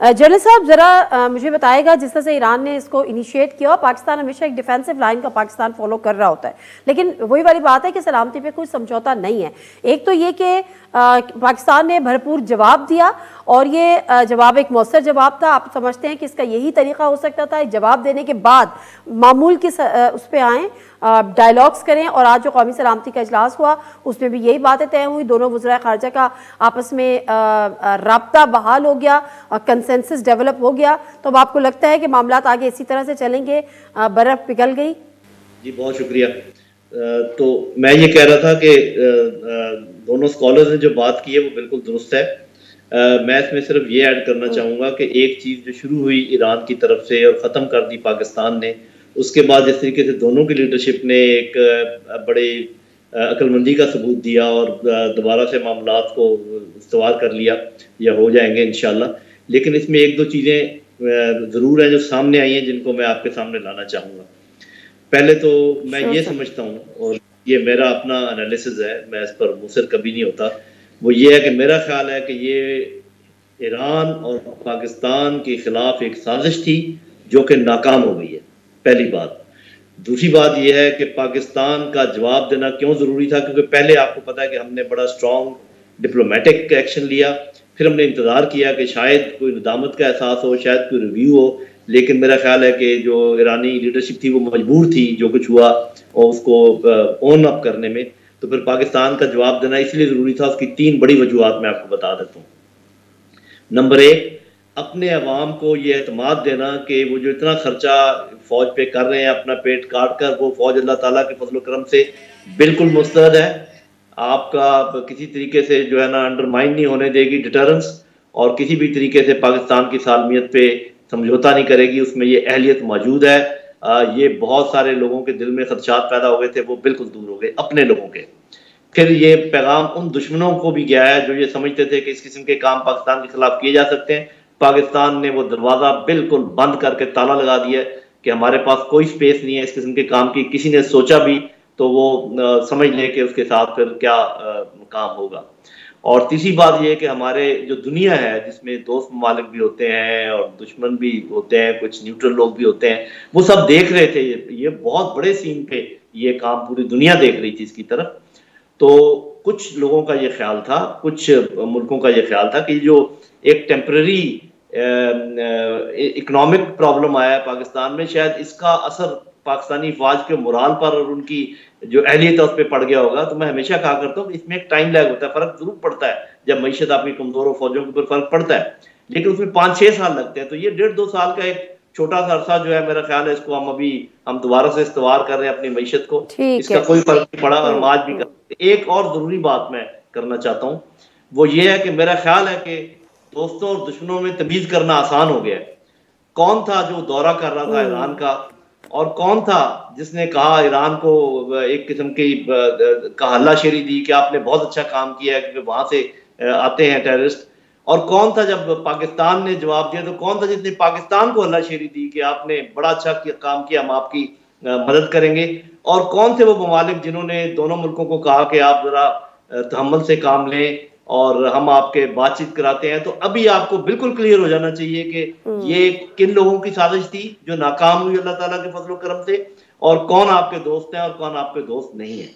General साहब ज़रा मुझे बताएगा, जिस तरह से ईरान ने इसको इनिशिएट किया, पाकिस्तान हमेशा एक डिफेंसिव लाइन का पाकिस्तान फॉलो कर रहा होता है, लेकिन वही वाली बात है कि सलामती पे कोई समझौता नहीं है। एक तो ये कि पाकिस्तान ने भरपूर जवाब दिया और ये जवाब एक मौसर जवाब था। आप समझते हैं कि इसका यही तरीका हो सकता था, जवाब देने के बाद मामूल की उस पर आएँ, डायलॉग्स करें, और आज जो कौमी सलामती का इजलास हुआ उसमें भी यही बातें तय हुई, दोनों वज़राए ख़ारजा का आपस में राब्ता बहाल हो गया, कंसेंसस डेवलप हो गया। तो अब आपको लगता है कि मामलात आगे इसी तरह से चलेंगे, बर्फ़ पिघल गई? जी बहुत शुक्रिया। तो मैं ये कह रहा था कि दोनों स्कॉलर्स ने जो बात की है वो बिल्कुल दुरुस्त है। मैं इसमें सिर्फ ये ऐड करना चाहूँगा कि एक चीज़ जो शुरू हुई ईरान की तरफ से और ख़त्म कर दी पाकिस्तान ने, उसके बाद जिस तरीके से दोनों की लीडरशिप ने एक बड़े अक्लमंदी का सबूत दिया और दोबारा से मामलात को इस्तवार कर लिया, या हो जाएंगे इंशाल्लाह। लेकिन इसमें एक दो चीज़ें ज़रूर हैं जो सामने आई हैं, जिनको मैं आपके सामने लाना चाहूँगा। पहले तो मैं ये समझता हूँ, और ये मेरा अपना एनालिसिस है, मैं इस पर मुसर कभी नहीं होता, वो ये है कि मेरा ख्याल है कि ये ईरान और पाकिस्तान के खिलाफ एक साजिश थी जो कि नाकाम हो गई है, पहली बात। दूसरी बात यह है कि पाकिस्तान का जवाब देना क्यों ज़रूरी था, क्योंकि पहले आपको पता है कि हमने बड़ा स्ट्रॉन्ग डिप्लोमेटिक एक्शन लिया, फिर हमने इंतज़ार किया कि शायद कोई नदामत का एहसास हो, शायद कोई रिव्यू हो। लेकिन मेरा ख्याल है कि जो ईरानी लीडरशिप थी वो मजबूर थी जो कुछ हुआ और उसको ओन अप करने में। तो फिर पाकिस्तान का जवाब देना इसलिए ज़रूरी था। उसकी तीन बड़ी वजूहात मैं आपको बता देता हूँ। नंबर एक, अपने अवाम को ये एतमाद देना कि वो जो इतना खर्चा फ़ौज पे कर रहे हैं अपना पेट काट कर, वो फ़ौज अल्लाह ताला के फजल करम से बिल्कुल मुस्तैद है, आपका किसी तरीके से जो है ना अंडरमाइन नहीं होने देगी डिटरेंस, और किसी भी तरीके से पाकिस्तान की सालमियत पे समझौता नहीं करेगी, उसमें ये अहलियत मौजूद है। ये बहुत सारे लोगों के दिल में खदशात पैदा हो गए थे, वो बिल्कुल दूर हो गए अपने लोगों के। फिर ये पैगाम उन दुश्मनों को भी गया है जो ये समझते थे कि इस किस्म के काम पाकिस्तान के खिलाफ किए जा सकते हैं। पाकिस्तान ने वो दरवाज़ा बिल्कुल बंद करके ताला लगा दिया है कि हमारे पास कोई स्पेस नहीं है इस किस्म के काम की। किसी ने सोचा भी तो वो समझ लें कि उसके साथ फिर क्या काम होगा। और तीसरी बात यह कि हमारे जो दुनिया है जिसमें दोस्त ममालिक भी होते हैं और दुश्मन भी होते हैं, कुछ न्यूट्रल लोग भी होते हैं, वो सब देख रहे थे ये बहुत बड़े सीन पे ये काम पूरी दुनिया देख रही थी इसकी तरफ। तो कुछ लोगों का ये ख्याल था, कुछ मुल्कों का ये ख्याल था कि जो एक टेम्पररी इकोनॉमिक प्रॉब्लम आया है पाकिस्तान में, शायद इसका असर पाकिस्तानी फौज के मोराल पर और उनकी जो अहलियत है उस पर पड़ गया होगा। तो मैं हमेशा कहा करता हूँ इसमें एक टाइम लैग होता है, फर्क जरूर पड़ता है जब मईशत आपकी कमजोर हो, फौजों के ऊपर फर्क पड़ता है, लेकिन उसमें 5-6 साल लगते हैं। तो ये 1.5-2 साल का एक छोटा सा अरसा जो है, मेरा ख्याल है इसको हम दोबारा से इस्तवार कर रहे हैं अपनी मईशत को, इसका कोई फर्क नहीं पड़ा और हम आज भी कर। एक और जरूरी बात मैं करना चाहता हूँ, वो ये है कि मेरा ख्याल है कि दोस्तों और दुश्मनों में तमीज करना आसान हो गया है। कौन था जो दौरा कर रहा था ईरान का, और कौन था जिसने कहा ईरान को एक किस्म की हल्लाशेरी दी कि आपने बहुत अच्छा काम किया है क्योंकि वहां से आते हैं टेररिस्ट, और कौन था जब पाकिस्तान ने जवाब दिया तो कौन था जिसने पाकिस्तान को हल्लाशेरी दी कि आपने बड़ा अच्छा काम किया, हम आपकी मदद करेंगे, और कौन थे वो ममालिक जिन्होंने दोनों मुल्कों को कहा कि आप जरा तहम्मुल से काम लें और हम आपके बातचीत कराते हैं। तो अभी आपको बिल्कुल क्लियर हो जाना चाहिए कि ये किन लोगों की साजिश थी जो नाकाम हुई अल्लाह ताला के फजल करम से, और कौन आपके दोस्त हैं और कौन आपके दोस्त नहीं है।